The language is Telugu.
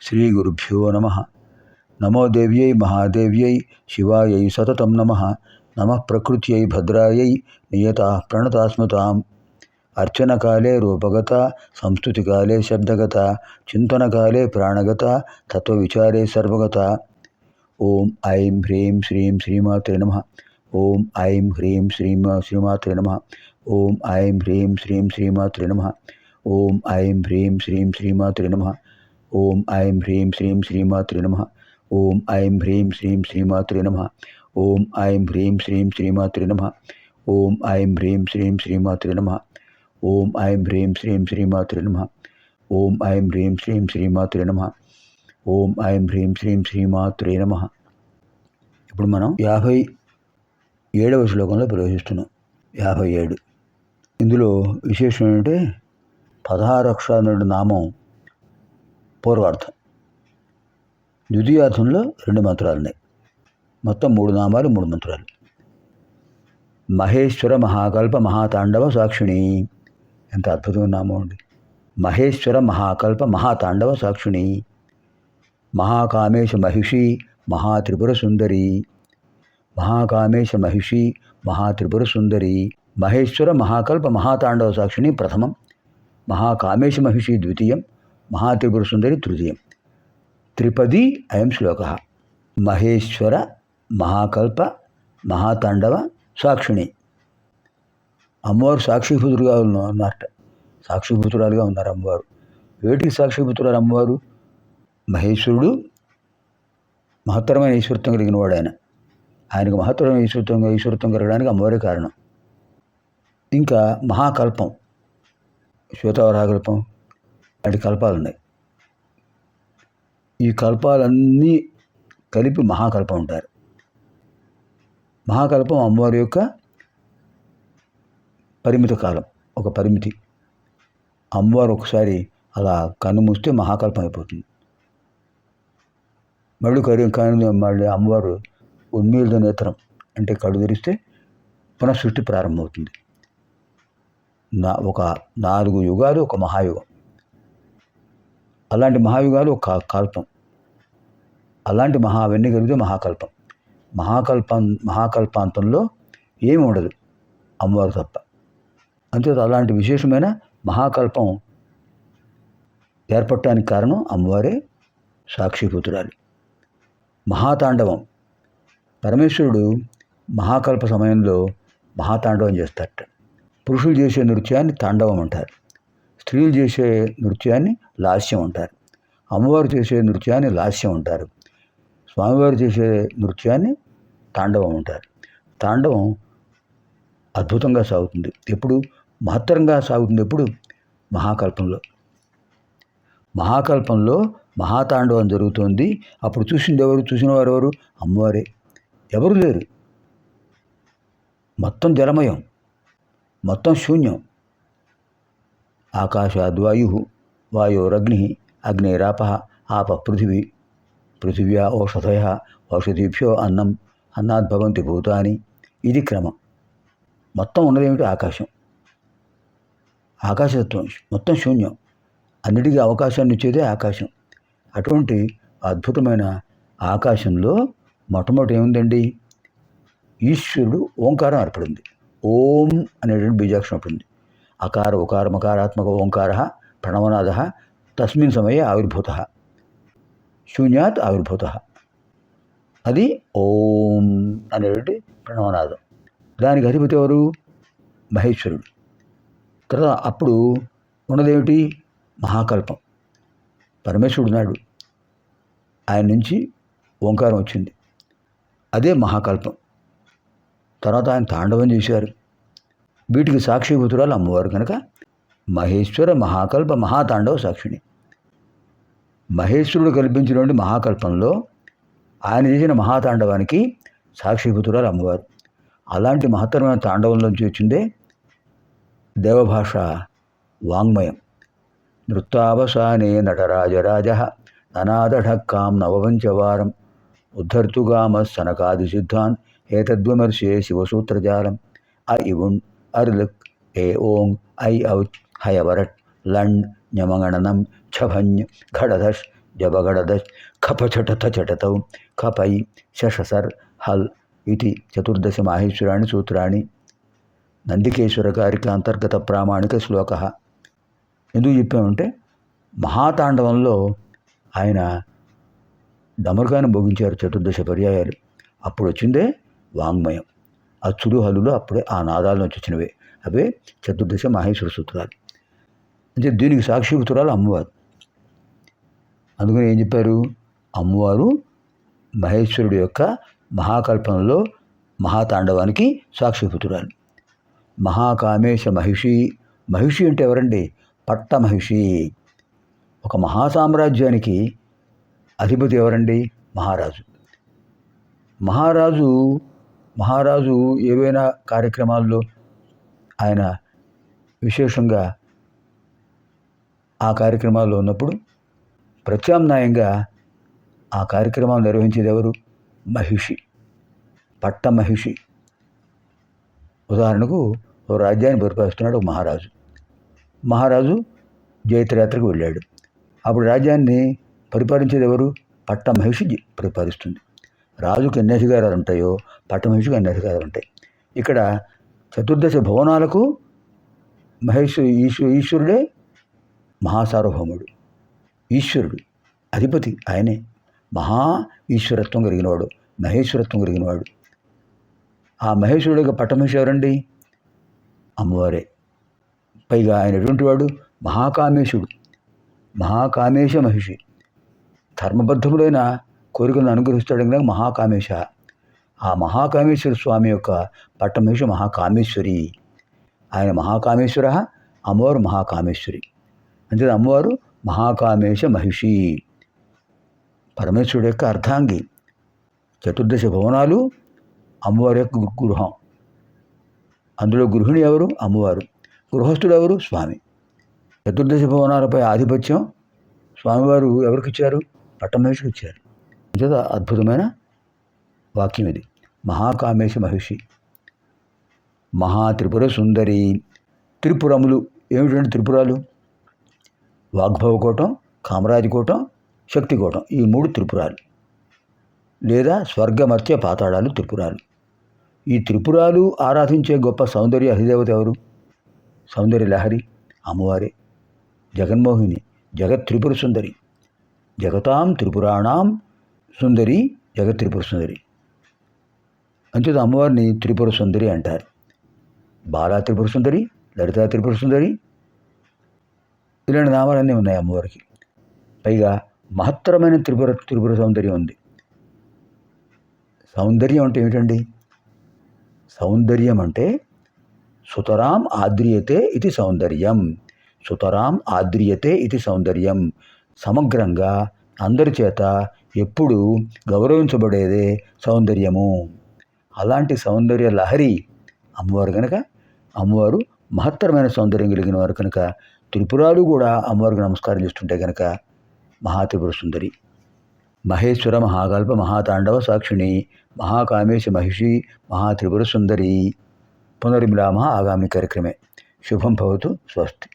శ్రీగురుభ్యో నమః. నమో దేవ్యై మహాదేవ్యై శివాయై సతతం నమః. నమః ప్రకృత్యై భద్రాయై నియతాః ప్రణతాస్మతాం. అర్చనకాలే రూపగత, సంస్తుతికాలే శబ్దగత, చింతనకాలే ప్రాణగత, తత్వవిచారే సర్వగత. ఓం ఐం హ్రీం శ్రీం శ్రీమాత్రే నమః. ఓం ఐం హ్రీం శ్రీం శ్రీమాత్రే నమః. ఓం ఐం హ్రీం శ్రీం శ్రీమాత్రే నమః. ఓం ఐం హ్రీం శ్రీం శ్రీమాత్రే నమః. ఓం ఐం హ్రీం శ్రీం శ్రీమాత్రే నమః. ఓం ఐం హ్రీం శ్రీం శ్రీమాత్రే నమః. ఓం ఐం హ్రీం శ్రీం శ్రీమాత్రే నమః. ఓం ఐం హ్రీం శ్రీం శ్రీమాత్రే నమః. ఓం ఐం హ్రీం శ్రీం శ్రీమాత్రే నమః. ఓం ఐం హ్రీం శ్రీం శ్రీమాత్రే నమః. ఓం ఐం హ్రీం శ్రీం శ్రీమాత్రే నమః. ఇప్పుడు మనం 57వ శ్లోకంలో ప్రవేశిస్తున్నాం. 57. ఇందులో విశేషం ఏంటంటే 16 అక్షరాల నామం పూర్వార్థం, ద్వితీయార్థంలో 2 మంత్రాలు ఉన్నాయి. మొత్తం 3 నామాలు 3 మంత్రాలు. మహేశ్వర మహాకల్ప మహాతాండవ సాక్షిణి. ఎంత అద్భుతమైన నామం అండి. మహేశ్వర మహాకల్ప మహాతాండవ సాక్షిణి. మహాకామేశ మహిషి మహాత్రిపుర సుందరి. మహాకామేశ మహిషి మహాత్రిపుర సుందరి. మహేశ్వర మహాకల్ప మహాతాండవ సాక్షిణి ప్రథమం, మహాకామేశ మహిషి ద్వితీయం, మహాత్రిపుర సుందరి తృతీయం. త్రిపది అయం శ్లోక. మహేశ్వర మహాకల్ప మహాతాండవ సాక్షిణి. అమ్మవారు సాక్షిభూతులుగా ఉన్నారట. సాక్షిభూతురాలుగా ఉన్నారు అమ్మవారు. వేటికి సాక్షిభూతురాలు అమ్మవారు? మహేశ్వరుడు మహత్తరమైన ఈశ్వరత్వం కలిగిన వాడు. ఆయనకు మహత్తరమైన ఈశ్వరత్వం కలగడానికి అమ్మవారే కారణం. ఇంకా మహాకల్పం, శ్వేతవరాహకల్పం అటు కల్పాలు ఉన్నాయి. ఈ కల్పాలన్నీ కలిపి మహాకల్పం ఉంటారు. మహాకల్పం అమ్మవారి యొక్క పరిమిత కాలం, ఒక పరిమితి. అమ్మవారు ఒకసారి అలా కన్ను మూస్తే మహాకల్పం అయిపోతుంది. మళ్ళీ అమ్మవారు ఉన్మీలిత నేత్రం అంటే కళ్ళు తెరిస్తే పునఃసృష్టి ప్రారంభమవుతుంది. ఒక 4 యుగాలు ఒక మహాయుగం. అలాంటి మహాయుగాలు ఒక కల్పం. అలాంటి అవన్నీ కలిగితే మహాకల్పం. మహాకల్పాంతంలో ఏమి ఉండదు అమ్మవారు తప్ప. అంతే. అలాంటి విశేషమైన మహాకల్పం ఏర్పడటానికి కారణం అమ్మవారే సాక్షిభూతురాలు. మహాతాండవం, పరమేశ్వరుడు మహాకల్ప సమయంలో మహాతాండవం చేస్తారట. పురుషులు చేసే నృత్యాన్ని తాండవం అంటారు, స్త్రీలు చేసే నృత్యాన్ని లాస్యం అంటారు, అమ్మవారు చేసే నృత్యాన్ని లాస్యం అంటారు, స్వామివారు చేసే నృత్యాన్ని తాండవం అంటారు. తాండవం అద్భుతంగా సాగుతుంది. ఎప్పుడు మహత్తరంగా సాగుతుంది? ఎప్పుడు? మహాకల్పంలో. మహాకల్పంలో మహాతాండవం జరుగుతోంది. అప్పుడు చూసిన వారు ఎవరు? అమ్మవారే. ఎవరు లేరు. మొత్తం జలమయం, మొత్తం శూన్యం. ఆకాశాద్వాయు వాయోరగ్ని అగ్నేరాప ఆప పృథివీ పృథివ్యా ఓషధయ ఓషధీభ్యో అన్నం అన్నాద్భవంతి భూతాని. ఇది క్రమం. మొత్తం ఉన్నదేమిటి? ఆకాశం. ఆకాశతత్వం మొత్తం శూన్యం. అన్నిటికీ అవకాశాన్ని ఇచ్చేదే ఆకాశం. అటువంటి అద్భుతమైన ఆకాశంలో మొట్టమొదటి ఏముందండి? ఈశ్వరుడు ఓంకారం ఏర్పడింది. ఓం అనేటువంటి బీజాక్షరం ఏర్పడింది. అకార ఉకార మకారాత్మక ఓంకార ప్రణవనాద తస్మిన్ సమయే ఆవిర్భూత, శూన్యాత్ ఆవిర్భూత. అది ఓం అనేటువంటి ప్రణవనాదం. దానికి అధిపతి ఎవరు? మహేశ్వరుడు. తర్వాత అప్పుడు ఉన్నదేమిటి? మహాకల్పం. పరమేశ్వరుడు నాడు ఆయన నుంచి ఓంకారం వచ్చింది. అదే మహాకల్పం. తర్వాత ఆయన తాండవం చేశారు. వీటికి సాక్షిభూతురాలు అమ్మవారు కనుక మహేశ్వర మహాకల్ప మహాతాండవ సాక్షిణి. మహేశ్వరుడు కల్పించినటువంటి మహాకల్పంలో ఆయన చేసిన మహాతాండవానికి సాక్షిభూతురాలు అమ్మవారు. అలాంటి మహత్తరమైన తాండవంలోంచి వచ్చిందే దేవభాష వాంగ్మయం. నృత్తావసానే నటరాజరాజ ననాదఢక్కాం నవవంచవారం ఉద్ధర్తుగామ సనకాది సిద్ధాన్ ఏతద్విమర్శే శివసూత్రజాలం. అ ఇవుణ్ అర్లక్ ఏ ఓంగ్ ఐ ఔచ్ హయవరట్ లండ్ ఞమగణనం ఛభన్య ఘడధష్ జబగడద ఖపచటత చటతౌ ఖపై శషసర్ హల్ ఇది చతుర్దశ మాహేశ్వరాణి సూత్రాన్ని నందికేశ్వర గారికి అంతర్గత ప్రామాణిక శ్లోక. ఎందుకు చెప్పామంటే మహాతాండవంలో ఆయన డమరుకాన్ని భోగించారు చతుర్దశ పర్యాయాలు. అప్పుడు వచ్చిందే వాంగ్మయం. అచ్చులు హల్లులు అప్పుడే ఆ నాదాల నుంచి వచ్చినవే. అవే చతుర్దశ మాహేశ్వర సూత్రాలు. అంటే దీనికి సాక్షిభూతురాలు అమ్మవారు. అందుకని ఏం చెప్పారు, అమ్మవారు మహేశ్వరుడు యొక్క మహాకల్పనలో మహాతాండవానికి సాక్షిభూతురాలు. మహాకామేశ మహిషి. మహిషి అంటే ఎవరండి? పట్ట మహిషి. ఒక మహాసామ్రాజ్యానికి అధిపతి ఎవరండి? మహారాజు. మహారాజు ఏవైనా కార్యక్రమాల్లో ఆయన విశేషంగా ఆ కార్యక్రమాల్లో ఉన్నప్పుడు ప్రత్యామ్నాయంగా ఆ కార్యక్రమాలు నిర్వహించేది ఎవరు? మహిషి, పట్ట మహిషి. ఉదాహరణకు ఓ రాజ్యాన్ని పరిపాలిస్తున్నాడు ఒక మహారాజు జైత్రయాత్రకు వెళ్ళాడు. అప్పుడు రాజ్యాన్ని పరిపాలించేది ఎవరు? పట్ట మహిషి పరిపాలిస్తుంది. రాజుకు ఎన్ని అధికారాలు ఉంటాయో పట్ట మహిషికి అన్ని అధికారాలు ఉంటాయి. ఇక్కడ చతుర్దశ భువనాలకు ఈశ్వరుడే మహాసార్వభౌముడు, ఈశ్వరుడు అధిపతి. ఆయనే మహా ఈశ్వరత్వం కలిగినవాడు, మహేశ్వరత్వం కలిగినవాడు. ఆ మహేశ్వరుడు యొక్క పట్టమహిషి ఎవరండి? అమ్మవారే. పైగా ఆయన ఎటువంటి వాడు? మహాకామేశుడు, మహాకామేశ మహిషి. ధర్మబద్ధములైన కోరికలను అనుగ్రహిస్తాడు కనుక మహాకామేశ. ఆ మహాకామేశ్వర స్వామి యొక్క పట్టమహిషి మహాకామేశ్వరి. ఆయన మహాకామేశ్వర, అమ్మవారు మహాకామేశ్వరి. అంటే అమ్మవారు మహాకామేశ మహిషి, పరమేశ్వరుడు యొక్క అర్ధాంగి. చతుర్దశ భువనాలు అమ్మవారి యొక్క గృహం. అందులో గృహిణి ఎవరు? అమ్మవారు. గృహస్థుడు ఎవరు? స్వామి. చతుర్దశ భువనాలపై ఆధిపత్యం స్వామివారు ఎవరికి ఇచ్చారు? పట్టమహిషికి ఇచ్చారు. అంచేత అద్భుతమైన వాక్యం ఇది. మహాకామేశ మహిషి. మహాత్రిపుర సుందరి. త్రిపురములు ఏమిటంటే త్రిపురాలు? వాగ్భవకూటం, కామరాజకూటం, శక్తికూటం. ఈ 3 త్రిపురాలు, లేదా స్వర్గమర్త్య పాతాళాలు త్రిపురాలు. ఈ త్రిపురాలు ఆరాధించే గొప్ప సౌందర్య అధిదేవత ఎవరు? సౌందర్య లహరి అమ్మవారే. జగన్మోహిని, జగత్ త్రిపుర సుందరి. జగతాం త్రిపురాణం సుందరి, జగత్ త్రిపుర సుందరి. అంచేత అమ్మవారిని త్రిపుర సుందరి అంటారు. బాలా త్రిపుర సుందరి, లలితా త్రిపుర సుందరి, ఇలాంటి నామాలన్నీ ఉన్నాయి అమ్మవారికి. పైగా మహత్తరమైన త్రిపుర సౌందర్యం ఉంది. సౌందర్యం అంటే ఏమిటండి? సౌందర్యం అంటే సుతరాం ఆద్రియతే ఇది సౌందర్యం. సుతరాం ఆద్రియతే ఇది సౌందర్యం. సమగ్రంగా అందరి చేత ఎప్పుడు గౌరవించబడేదే సౌందర్యము. అలాంటి సౌందర్య లహరి అమ్మవారు కనుక, అమ్మవారు మహత్తరమైన సౌందర్యం కలిగిన వారు కనుక త్రిపురాలు కూడా అమ్మవారికి నమస్కారం చేస్తుంటే కనుక మహాత్రిపుర సుందరి. మహేశ్వర మహాకల్ప మహాతాండవ సాక్షిణి మహాకామేశ మహిషి మహాత్రిపుర సుందరి. పునర్మిలామः ఆగామి కార్యక్రమే. శుభం భవతు. స్వస్తి.